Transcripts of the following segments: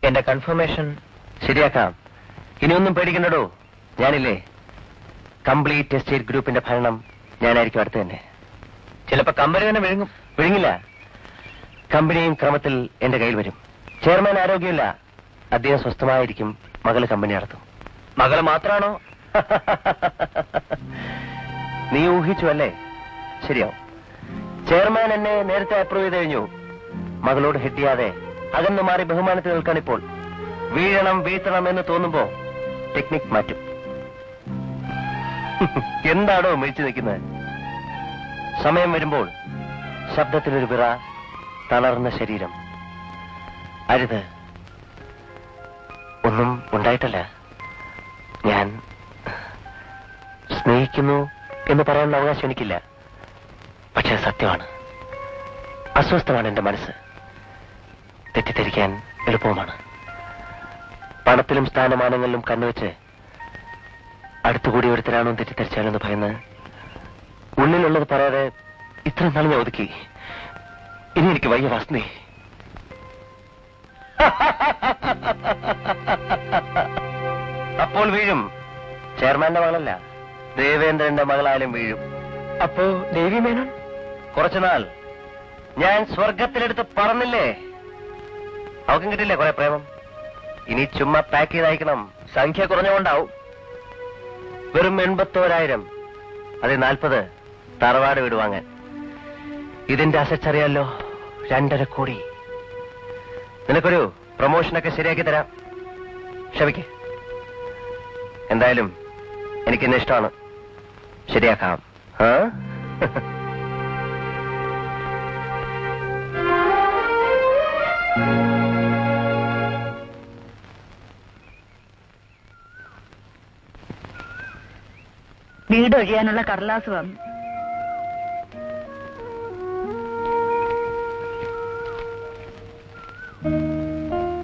എന്റെ കൺഫർമേഷൻ ശരിയാക്കാം. ഇനിയൊന്നും പേടിക്കണ്ടോ, ഞാനില്ലേ. കംപ്ലീറ്റ് എസ്റ്റേറ്റ് ഗ്രൂപ്പിന്റെ ഭരണം ഞാനായിരിക്കും അടുത്ത് തന്നെ. ചിലപ്പോ കമ്പനി തന്നെ വിഴുങ്ങില്ല. കമ്പനിയും ക്രമത്തിൽ എന്റെ കയ്യിൽ വരും. ചെയർമാൻ ആരോഗ്യമില്ല, അദ്ദേഹം സ്വസ്ഥമായിരിക്കും. മകള് കമ്പനി നടത്തും. മകള് മാത്രാണോ? നീ ഊഹിച്ചു അല്ലേ? ശരിയാവും. ചെയർമാൻ എന്നെ നേരത്തെ അപ്രൂവ് ചെയ്ത് കഴിഞ്ഞു. മകളോട് ഹെട്ടിയാതെ അകന്നു മാറി ബഹുമാനത്തിൽ നിൽക്കാനിപ്പോൾ. വീഴണം വീഴ്ത്തണം എന്ന് തോന്നുമ്പോ ടെക്നിക് മാറ്റും. എന്താണോ മിഴിച്ചു നിൽക്കുന്നത്? സമയം വരുമ്പോൾ ശബ്ദത്തിലൊരു വിറ, തളർന്ന ശരീരം. അരുത്, ഒന്നും ഉണ്ടായിട്ടല്ല. ഞാൻ സ്നേഹിക്കുന്നു എന്ന് പറയാനുള്ള അവകാശം എനിക്കില്ല. പക്ഷെ സത്യമാണ്. അസ്വസ്ഥമാണ് എന്റെ മനസ്സ്. തെറ്റിദ്ധരിക്കാൻ എളുപ്പവുമാണ്. പണത്തിലും സ്ഥാനമാനങ്ങളിലും കണ്ണുവെച്ച് അടുത്തുകൂടി ഒരുത്തരാണോ തെറ്റിദ്ധരിച്ചാലെന്ന് ഭയന്ന് ഉള്ളിലുള്ളത് പറയാതെ ഇത്ര നാൾ ഞാൻ ഒതുക്കി. ഇനി എനിക്ക് വയ്യ വാസ്നി. അപ്പോൾ വീഴും. ചെയർമാന്റെ മകളല്ല, ദേവേന്ദ്രന്റെ മകളായാലും വീഴും. അപ്പോ ദേവി മേനോൻ കുറച്ചുനാൾ ഞാൻ സ്വർഗത്തിലെടുത്ത് പറന്നില്ലേ? അവക്കും കിട്ടില്ലേ കുറെ പ്രേമം? ഇനി ചുമ്മാ പാക്ക് ചെയ്ത് അയക്കണം. സംഖ്യ കുറഞ്ഞുകൊണ്ടാവും. വെറും 81,000. അതെ, 40 തറവാട് വീട് വാങ്ങാൻ. ഇതിന്റെ അസച്ചറിയാലോ, 2.5 കോടി. നിനക്കൊരു പ്രൊമോഷനൊക്കെ ശരിയാക്കി തരാം. ക്ഷമിക്ക്. എന്തായാലും എനിക്കെന്നെ ഇഷ്ടമാണ്. ശരിയാക്കാം. വീട് ഒഴിയാനുള്ള കടലാസ് വന്നു.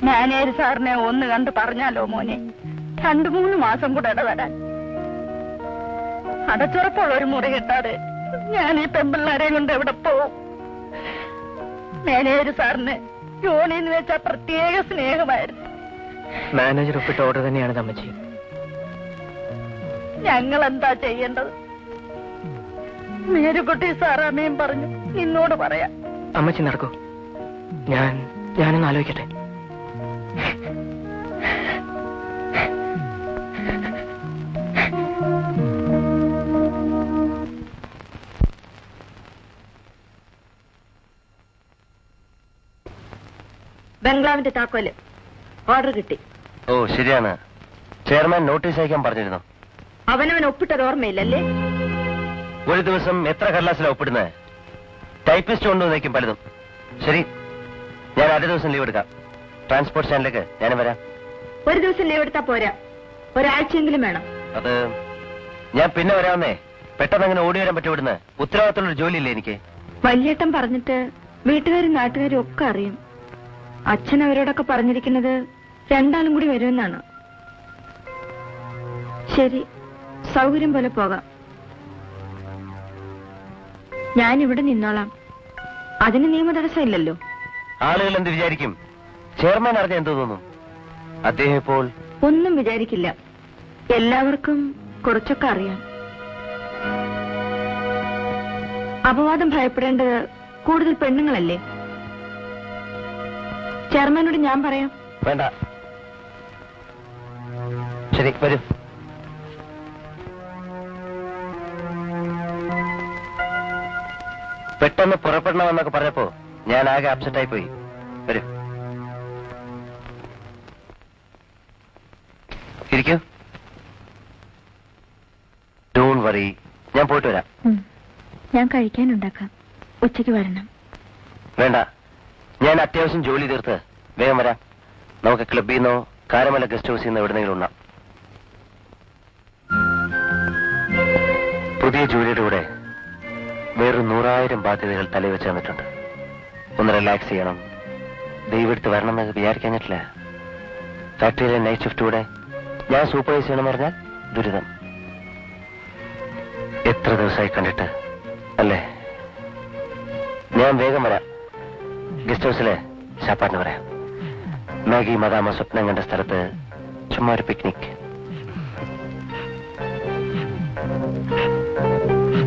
മാനേജർ സാറിനെ ഒന്ന് കണ്ട് പറഞ്ഞാലോ മോനെ, 2-3 മാസം കൂടെ ഇടവരാൻ. അടച്ചുറപ്പുള്ള ഒരു മുറി കിട്ടാതെ ഞാൻ ഈ പെമ്പിള്ളാരെയും കൊണ്ട് എവിടെ പോവും? മാനേജർ സാറിന് ജോലിന്ന് വെച്ചാൽ പ്രത്യേക സ്നേഹമായിരുന്നു. മാനേജർ ഒപ്പിട്ട ഓർഡർ തന്നെയാണ് തമ്മച്ചി. ഞങ്ങൾ എന്താ ചെയ്യേണ്ടത്? മേരുകുട്ടി സാറാമ്മയും പറഞ്ഞു നിന്നോട് പറയാം. അമ്മച്ചി നടക്കൂ, ഞാനൊന്ന് ആലോചിക്കട്ടെ. ബംഗ്ലാവിന്റെ താക്കോല് ഓർഡർ കിട്ടി. ഓ ശരിയാണ്. ചെയർമാൻ നോട്ടീസ് അയക്കാൻ പറഞ്ഞിരുന്നു. അവനവൻ ഒപ്പിട്ടത് ഓർമ്മയില്ലല്ലേ? ഒരു ദിവസം എത്ര കടലാസിലാണ് ഒപ്പിടുന്നത്? ടൈപ്പിസ്റ്റ് കൊണ്ടുവന്നേക്കും പലതും. ശരി, ഞാൻ അടുത്ത ദിവസം ലീവ് എടുക്കാം. ട്രാൻസ്പോർട്ട് സ്റ്റാൻഡിലേക്ക് ഞാനും വരാം. ഒരു ദിവസം ലീവ് എടുത്താ പോരാ, ഒരാഴ്ചയെങ്കിലും വേണം. അത് ഞാൻ പിന്നെ വരാമെന്നേ. പെട്ടെന്ന് അങ്ങനെ ഓടി വരാൻ പറ്റും. ഇവിടുന്ന് ഉത്തരവാദിത്തമുള്ളൊരു ജോലിയില്ലേ എനിക്ക്? വല്യേട്ടൻ പറഞ്ഞിട്ട് വീട്ടുകാരും നാട്ടുകാരും ഒക്കെ അറിയും. അച്ഛൻ അവരോടൊക്കെ പറഞ്ഞിരിക്കുന്നത് 2 ആളും കൂടി വരുമെന്നാണ്. ശരി, സൗകര്യം പോലെ പോകാം. ഞാനിവിടെ നിന്നോളാം. അതിന് നിയമ തടസ്സമില്ലല്ലോ. ആളുകൾ എന്ത് വിചാരിക്കും? ചെയർമാൻ അറിഞ്ഞ എന്ത് തോന്നും? അദ്ദേഹം ഇപ്പോൾ ഒന്നും വിചാരിക്കില്ല. എല്ലാവർക്കും കുറച്ചൊക്കെ അറിയാം. അപവാദം ഭയപ്പെടേണ്ടത് കൂടുതൽ പെണ്ണുങ്ങളല്ലേ? ചെയർമാനോട് ഞാൻ പറയാം. വേണ്ട. ശരി, വരൂ. പെട്ടെന്ന് പുറപ്പെടണമെന്നൊക്കെ പറഞ്ഞപ്പോ ഞാൻ ആകെ അപ്സെറ്റ് ആയി പോയി. വരൂ, ഇരിക്കൂ. ഡോണ്ട് വറി, ഞാൻ പോയിട്ട് വരാം. ഞാൻ കഴിക്കാനുണ്ടാക്കാം. ഉച്ചയ്ക്ക് വരണം. വേണ്ട, ഞാൻ അത്യാവശ്യം ജോലി തീർത്ത് വേഗം വരാം. നമുക്ക് ക്ലബിൽ നിന്നോ കാരമല ഗസ്റ്റ് ഹൗസിൽ നിന്നോ എവിടെയെങ്കിലും ഉണ്ണാം. പുതിയ ജോലിയുടെ കൂടെ വേറൊരു 100,000 ബാധ്യതകൾ തലവെച്ച് തന്നിട്ടുണ്ട്. ഒന്ന് റിലാക്സ് ചെയ്യണം. ദൈവെടുത്ത് വരണമെന്ന് വിചാരിക്കാനിട്ടില്ല. ഫാക്ടറിയിലെ നൈറ്റ് ഷിഫ്റ്റ് കൂടെ ഞാൻ സൂപ്പർവൈസ് ചെയ്യണമെന്ന് പറഞ്ഞാൽ ദുരിതം. എത്ര ദിവസമായി കണ്ടിട്ട് അല്ലേ? ഞാൻ വേഗം വരാം. ഗസ്റ്റ് ഹൗസിലെ ശാപ്പാട്ടിന് പറയാം. മാഗി മദാമ സ്വപ്നം കണ്ട സ്ഥലത്ത് ചുമ്മാ ഒരു പിക്നിക്.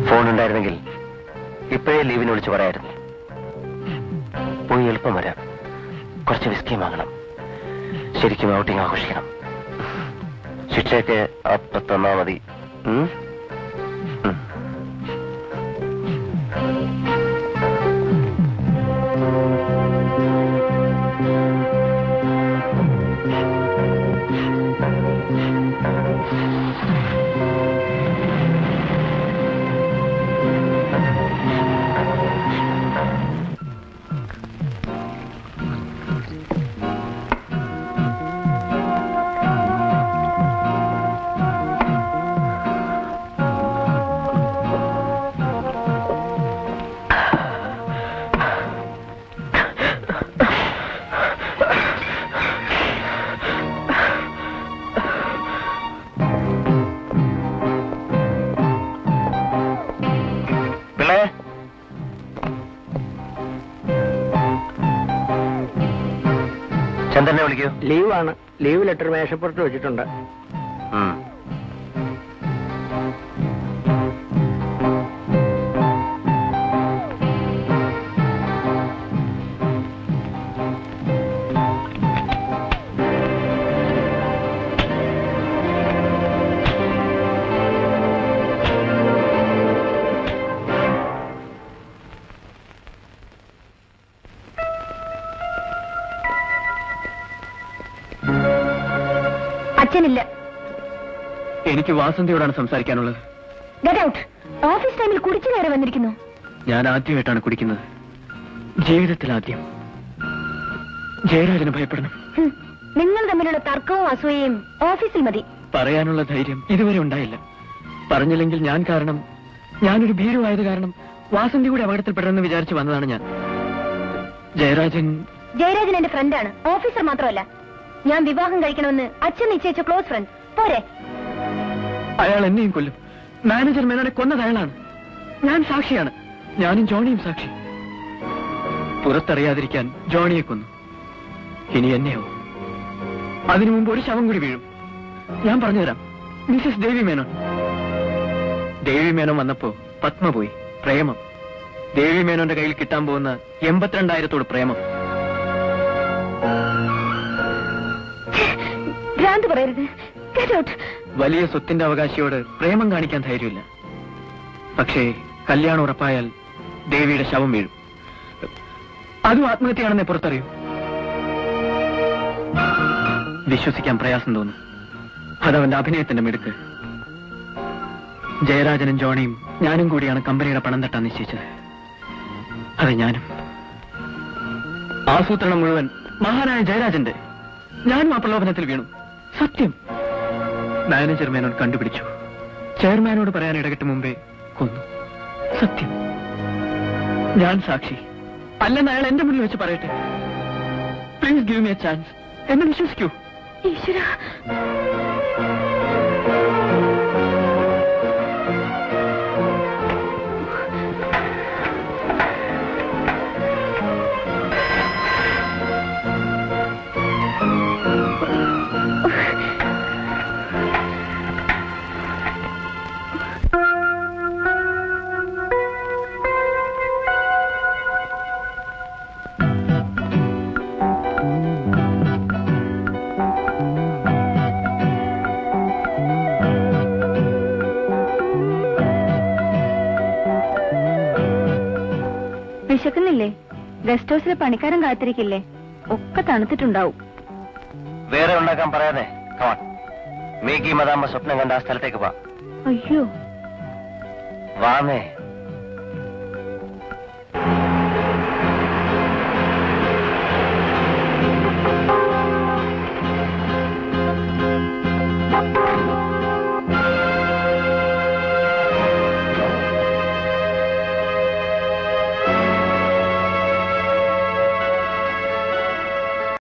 ഫോൺ ഉണ്ടായിരുന്നെങ്കിൽ ഇപ്പോഴേ ലീവിന് വിളിച്ചു പറയായിരുന്നു. പോയി എളുപ്പം വരാം. കുറച്ച് വിസ്കി വാങ്ങണം. ശരിക്കും ഔട്ടിങ് ആഘോഷിക്കണം. ശിക്ഷയൊക്കെ അപ്പൊ തന്നാ മതി. ചന്ദ്രനെ വിളിക്കൂ. ലീവാണ്. ലീവ് ലെറ്റർ മേശപ്പുറത്ത് വെച്ചിട്ടുണ്ട്. അച്ഛനില്ല. എനിക്ക് വാസന്തിയോടാണ് സംസാരിക്കാനുള്ളത്. Get out. ഓഫീസ് ടൈമിൽ കുടിച്ചു കയറി വന്നിരിക്കുന്നു. ഞാൻ ആദ്യമായിട്ടാണ് കുടിക്കുന്നത്. ജീവിതത്തിൽ ആദ്യം. ജയരാജന് ഭയപ്പെടണം. നിങ്ങൾ തമ്മിലുള്ള തർക്കവും അസൂയയും ഓഫീസിൽ മതി. പറയാനുള്ള ധൈര്യം ഇതുവരെ ഉണ്ടായില്ല. പറഞ്ഞില്ലെങ്കിൽ ഞാൻ കാരണം, ഞാനൊരു ഭീരുവായത് കാരണം വാസന്തി കൂടി അപകടത്തിൽപ്പെടണമെന്ന് വിചാരിച്ചു വന്നതാണ് ഞാൻ. ജയരാജൻ എന്റെ ഫ്രണ്ടാണ്, ഓഫീസർ മാത്രമല്ല. ഞാൻ വിവാഹം കഴിക്കണമെന്ന് അച്ഛൻ നിശ്ചയിച്ച ക്ലോസ് ഫ്രണ്ട്. പോരെ? അയാൾ എന്നെയും കൊല്ലും. മാനേജർ മേനോനെ കൊന്നത് അയാളാണ്. ഞാൻ സാക്ഷിയാണ്. ഞാനും ജോണിയും സാക്ഷി. പുറത്തറിയാതിരിക്കാൻ ജോണിയെ കൊന്നു. ഇനി എന്നെയോ? അതിനു മുമ്പ് ഒരു ശവം കൂടി വീഴും. ഞാൻ പറഞ്ഞുതരാം. മിസസ് ദേവി മേനോൻ. ദേവി മേനോൻ വന്നപ്പോ പത്മ പോയി. പ്രേമം. ദേവി മേനോന്റെ കയ്യിൽ കിട്ടാൻ പോകുന്ന 82,000 പ്രേമം. ഭ്രാന്ത് പറയരുത്. വലിയ സ്വത്തിന്റെ അവകാശിയോട് പ്രേമം കാണിക്കാൻ ധൈര്യമില്ല. പക്ഷേ കല്യാണം ഉറപ്പായാൽ ദേവിയുടെ ശവം വീഴും. അതും ആത്മഹത്യയാണെന്നേ പുറത്തറിയൂ. വിശ്വസിക്കാൻ പ്രയാസം തോന്നും. അതവന്റെ അഭിനയത്തിന്റെ മിടുക്ക്. ജയരാജനും ജോണിയും ഞാനും കൂടിയാണ് കമ്പനിയുടെ പണം തട്ടാൻ നിശ്ചയിച്ചത്. അതെ, ഞാനും. ആസൂത്രണം മുഴുവൻ മഹാനായ ജയരാജന്റെ. ഞാനും ആ പ്രലോഭനത്തിൽ വീണു. സത്യം. മാനേജർ മേനോൻ കണ്ടുപിടിച്ചു. ചെയർമാനോട് പറയാൻ ഇടകെട്ട് മുമ്പേ കൊന്നു. സത്യം. ഞാൻ സാക്ഷി. അല്ലെന്ന് അയാൾ എന്റെ മുന്നിൽ വെച്ച് പറയട്ടെ. Please give me a chance. എന്നെ വിശ്വസിക്കൂ. ഈശ്വരാ. വിശക്കുന്നില്ലേ? ഗസ്റ്റ് ഹൗസിലെ പണിക്കാരൻ കാത്തിരിക്കില്ലേ? ഒക്കെ തണുത്തിട്ടുണ്ടാവും. വേറെ ഉണ്ടാക്കാൻ പറയാതെ മേഗി മദാമ സ്വപ്നം കണ്ട ആ സ്ഥലത്തേക്ക് വാ. അയ്യോ, വാമേ.